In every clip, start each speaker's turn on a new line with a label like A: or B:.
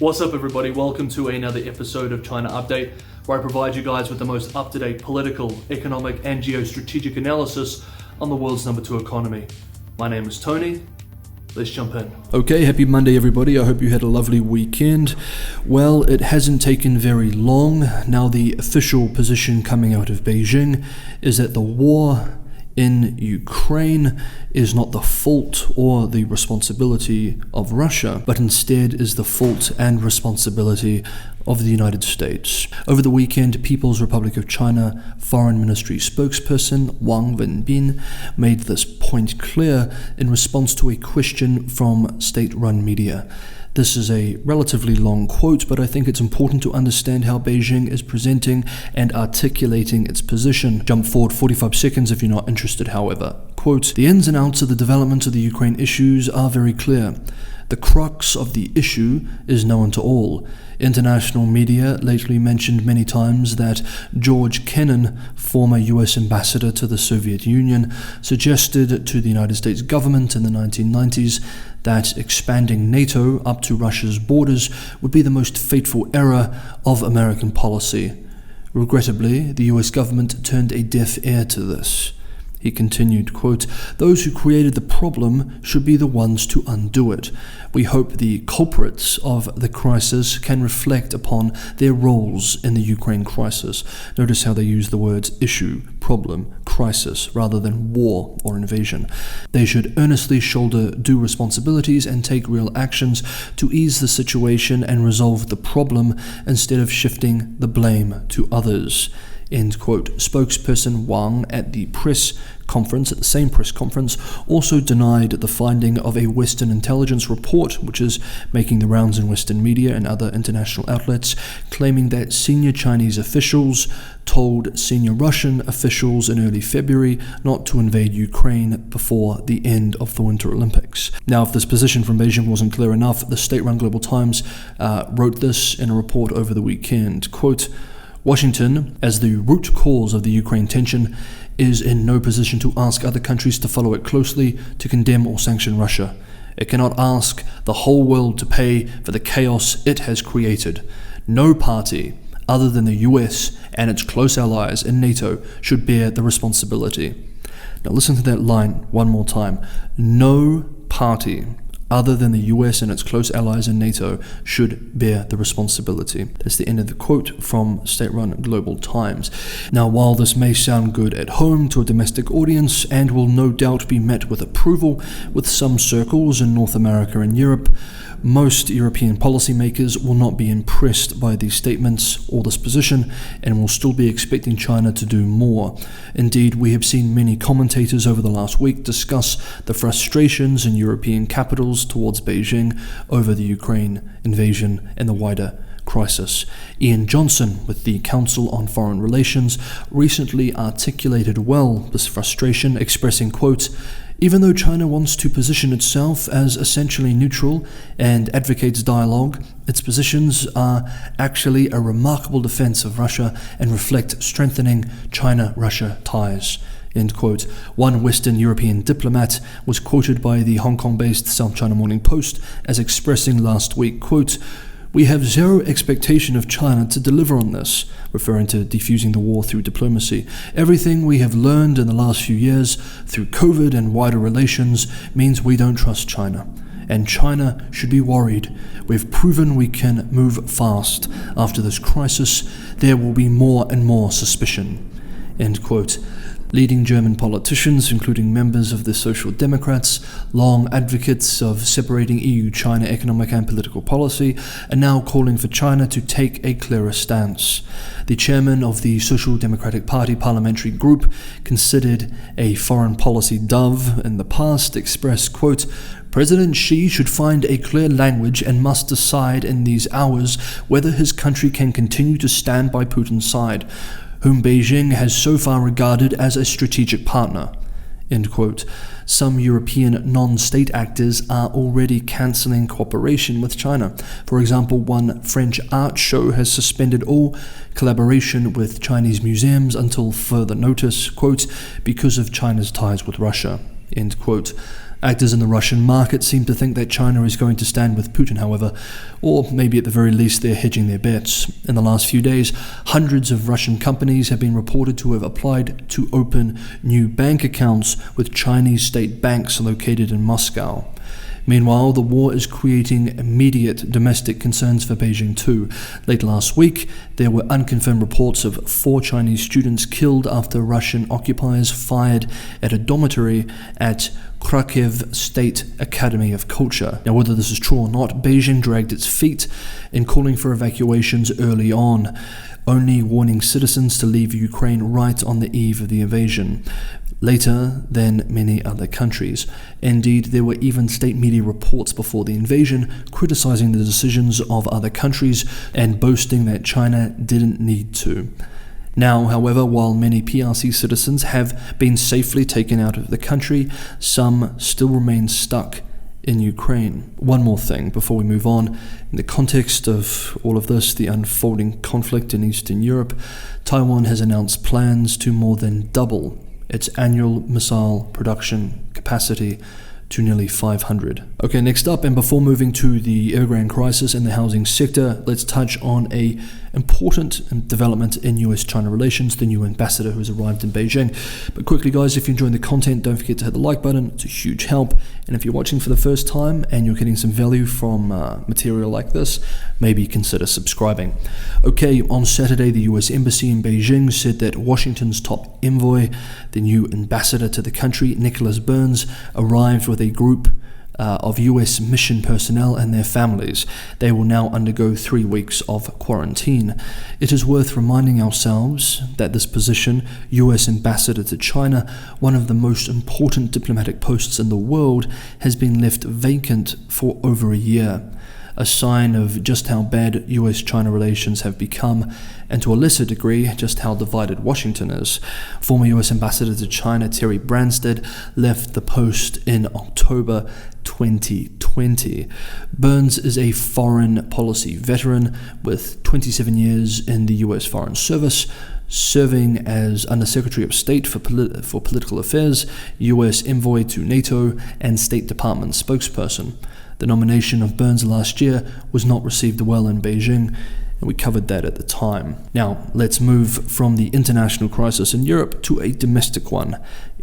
A: What's up, everybody? Welcome to another episode of China Update, where I provide you guys with the most up-to-date political, economic, and geostrategic analysis on the world's number 2 economy. My name is Tony. Let's jump in.
B: Okay, happy Monday, everybody. I hope you had a lovely weekend. Well, it hasn't taken very long. Now, the official position coming out of Beijing is that the war in Ukraine is not the fault or the responsibility of Russia, but instead is the fault and responsibility of the United States. Over the weekend, People's Republic of China Foreign Ministry spokesperson Wang Wenbin made this point clear in response to a question from state-run media. This is a relatively long quote, but I think it's important to understand how Beijing is presenting and articulating its position. Jump forward 45 seconds if you're not interested, however. Quote, "The ins and outs of the development of the Ukraine issues are very clear. The crux of the issue is known to all. International media lately mentioned many times that George Kennan, former US ambassador to the Soviet Union, suggested to the United States government in the 1990s that expanding NATO up to Russia's borders would be the most fateful error of American policy. Regrettably, the US government turned a deaf ear to this." He continued, quote, "Those who created the problem should be the ones to undo it. We hope the culprits of the crisis can reflect upon their roles in the Ukraine crisis." Notice how they use the words issue, problem, crisis, rather than war or invasion. "They should earnestly shoulder due responsibilities and take real actions to ease the situation and resolve the problem instead of shifting the blame to others." End quote. Spokesperson Wang at the same press conference, also denied the finding of a Western intelligence report, which is making the rounds in Western media and other international outlets, claiming that senior Chinese officials told senior Russian officials in early February not to invade Ukraine before the end of the Winter Olympics. Now, if this position from Beijing wasn't clear enough, the state-run Global Times wrote this in a report over the weekend. Quote, "Washington, as the root cause of the Ukraine tension, is in no position to ask other countries to follow it closely to condemn or sanction Russia. It cannot ask the whole world to pay for the chaos it has created. No party other than the US and its close allies in NATO should bear the responsibility." Now listen to that line one more time. No party other than the US and its close allies in NATO should bear the responsibility. That's the end of the quote from state-run Global Times. Now, while this may sound good at home to a domestic audience and will no doubt be met with approval with some circles in North America and Europe, most European policymakers will not be impressed by these statements or this position and will still be expecting China to do more. Indeed, we have seen many commentators over the last week discuss the frustrations in European capitals towards Beijing over the Ukraine invasion and the wider crisis. Ian Johnson, with the Council on Foreign Relations, recently articulated well this frustration, expressing, quote, "Even though China wants to position itself as essentially neutral and advocates dialogue, its positions are actually a remarkable defense of Russia and reflect strengthening China-Russia ties." End quote. One Western European diplomat was quoted by the Hong Kong-based South China Morning Post as expressing last week, quote, "We have zero expectation of China to deliver on this," referring to defusing the war through diplomacy. "Everything we have learned in the last few years through COVID and wider relations means we don't trust China. And China should be worried. We've proven we can move fast. After this crisis, there will be more and more suspicion." End quote. Leading German politicians, including members of the Social Democrats, long advocates of separating EU-China economic and political policy, are now calling for China to take a clearer stance. The chairman of the Social Democratic Party parliamentary group, considered a foreign policy dove in the past, expressed, quote, "President Xi should find a clear language and must decide in these hours whether his country can continue to stand by Putin's side, whom Beijing has so far regarded as a strategic partner." End quote. Some European non-state actors are already cancelling cooperation with China. For example, one French art show has suspended all collaboration with Chinese museums until further notice, quote, "because of China's ties with Russia." End quote. Actors in the Russian market seem to think that China is going to stand with Putin, however, or maybe at the very least they're hedging their bets. In the last few days, hundreds of Russian companies have been reported to have applied to open new bank accounts with Chinese state banks located in Moscow. Meanwhile, the war is creating immediate domestic concerns for Beijing too. Late last week, there were unconfirmed reports of 4 Chinese students killed after Russian occupiers fired at a dormitory at Kharkiv State Academy of Culture. Now, whether this is true or not, Beijing dragged its feet in calling for evacuations early on, only warning citizens to leave Ukraine right on the eve of the invasion, later than many other countries. Indeed, there were even state media reports before the invasion criticizing the decisions of other countries and boasting that China didn't need to. Now, however, while many PRC citizens have been safely taken out of the country, some still remain stuck in Ukraine. One more thing before we move on. In the context of all of this, the unfolding conflict in Eastern Europe, Taiwan has announced plans to more than double its annual missile production capacity to nearly 500. Okay, next up, and before moving to the Evergrande crisis in the housing sector, let's touch on a important development in US-China relations, the new ambassador who has arrived in Beijing. But quickly, guys, if you're enjoying the content, don't forget to hit the like button. It's a huge help. And if you're watching for the first time and you're getting some value from material like this, maybe consider subscribing. Okay, on Saturday, the US Embassy in Beijing said that Washington's top envoy, the new ambassador to the country, Nicholas Burns, arrived with a group of US mission personnel and their families. They will now undergo 3 weeks of quarantine. It is worth reminding ourselves that this position, US ambassador to China, one of the most important diplomatic posts in the world, has been left vacant for over a year. A sign of just how bad US-China relations have become, and to a lesser degree, just how divided Washington is. Former US Ambassador to China Terry Branstad left the post in October 2020. Burns is a foreign policy veteran with 27 years in the US Foreign Service, serving as Undersecretary of State for Political Affairs, US Envoy to NATO, and State Department spokesperson. The nomination of Burns last year was not received well in Beijing, and we covered that at the time. Now, let's move from the international crisis in Europe to a domestic one,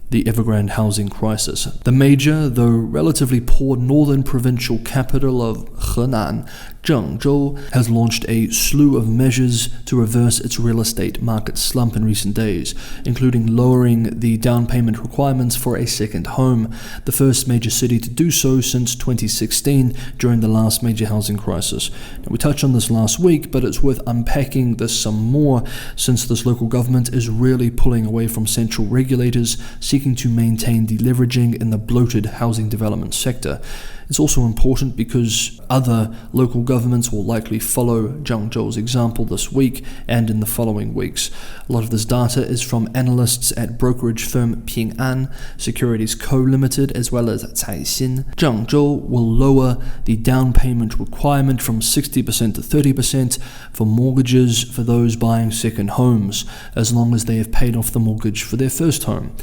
B: the Evergrande Housing Crisis. The major, though relatively poor northern provincial capital of Henan, Zhengzhou, has launched a slew of measures to reverse its real estate market slump in recent days, including lowering the down payment requirements for a second home, the first major city to do so since 2016 during the last major housing crisis. Now, we touched on this last week, but it's worth unpacking this some more, since this local government is really pulling away from central regulators seeking to maintain deleveraging in the bloated housing development sector. It's also important because other local governments will likely follow Zhengzhou's example this week and in the following weeks. A lot of this data is from analysts at brokerage firm Ping An Securities Co. Limited as well as Caixin. Zhengzhou will lower the down payment requirement from 60% to 30% for mortgages for those buying second homes, as long as they have paid off the mortgage for their first home.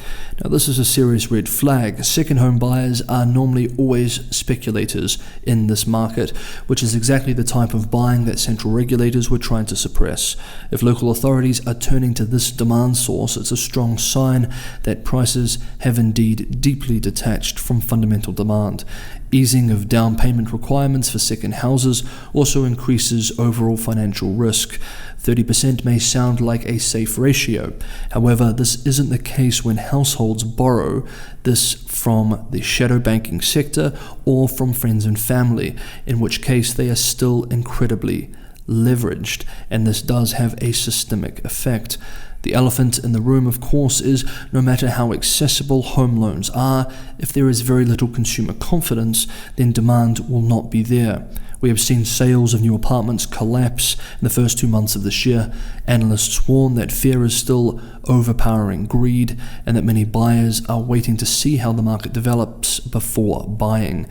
B: Now, this is a serious red flag. Second home buyers are normally always speculators in this market, which is exactly the type of buying that central regulators were trying to suppress. If local authorities are turning to this demand source, it's a strong sign that prices have indeed deeply detached from fundamental demand. Easing of down payment requirements for second houses also increases overall financial risk. 30% may sound like a safe ratio. However, this isn't the case when households borrow this from the shadow banking sector or from friends and family, in which case they are still incredibly leveraged, and this does have a systemic effect. The elephant in the room, of course, is no matter how accessible home loans are, if there is very little consumer confidence, then demand will not be there. We have seen sales of new apartments collapse in the first 2 months of this year. Analysts warn that fear is still overpowering greed and that many buyers are waiting to see how the market develops before buying.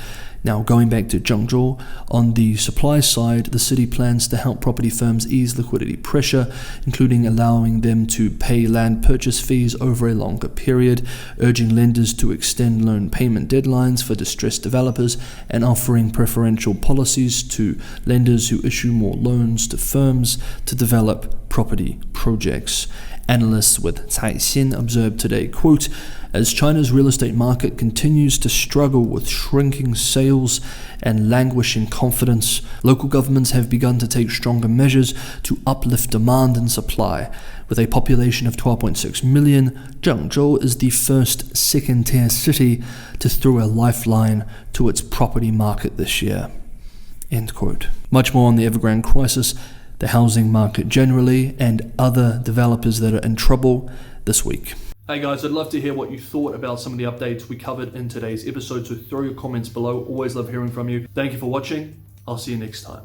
B: Now, going back to Zhengzhou, on the supply side, the city plans to help property firms ease liquidity pressure, including allowing them to pay land purchase fees over a longer period, urging lenders to extend loan payment deadlines for distressed developers, and offering preferential policies to lenders who issue more loans to firms to develop property projects. Analysts with Caixin observed today, quote, as China's real estate market continues to struggle with shrinking sales and languishing confidence, local governments have begun to take stronger measures to uplift demand and supply. With a population of 12.6 million, Zhengzhou is the first second-tier city to throw a lifeline to its property market this year. End quote. Much more on the Evergrande crisis, the housing market generally, and other developers that are in trouble this week.
A: Hey guys, I'd love to hear what you thought about some of the updates we covered in today's episode, so throw your comments below. Always love hearing from you. Thank you for watching. I'll see you next time.